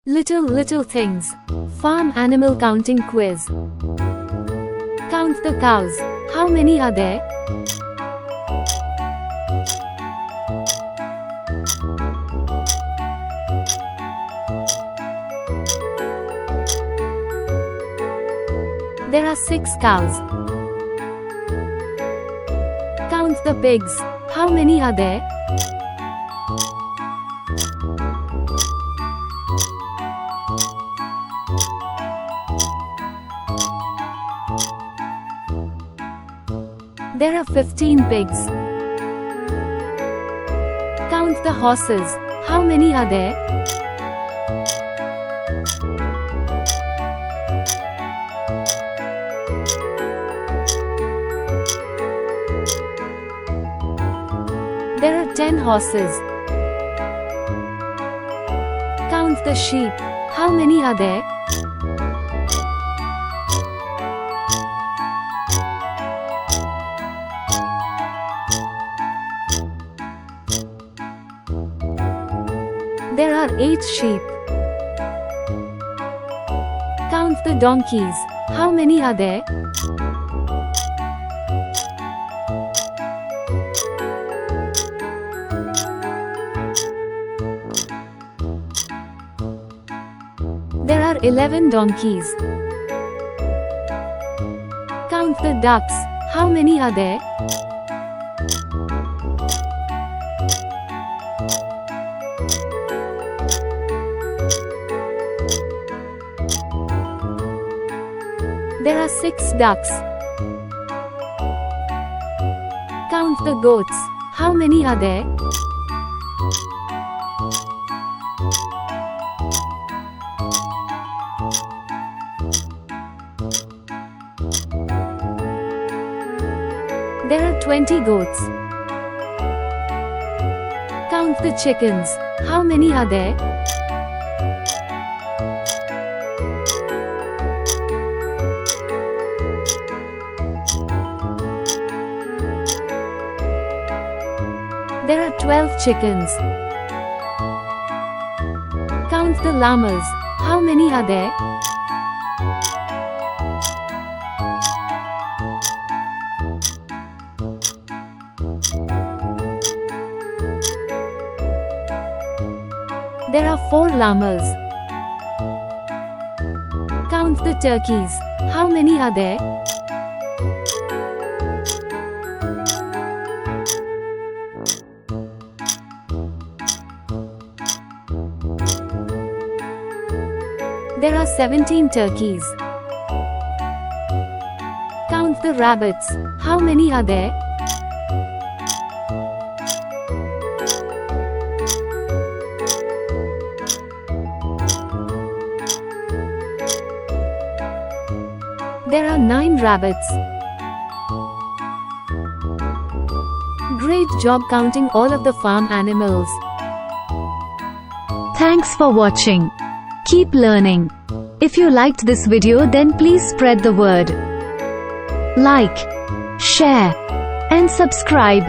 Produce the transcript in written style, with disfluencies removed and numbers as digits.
Little things. Farm animal counting quiz. Count the cows. How many are there? There are 6 cows. Count the pigs. How many are there? There are 15 pigs. Count the horses. How many are there? There are 10 horses. Count the sheep. How many are there? There are 8 sheep. Count the donkeys. How many are there? There are 11 donkeys. Count the ducks. How many are there? There are 6 ducks. Count the goats. How many are there? There are 20 goats. Count the chickens. How many are there? There are 12 chickens. Count the llamas. How many are there? There are 4 llamas. Count the turkeys. How many are there? There are 17 turkeys. Count the rabbits. How many are there? There are 9 rabbits. Great job counting all of the farm animals. Thanks for watching. Keep learning. If you liked this video, then please spread the word. Like, share, and subscribe.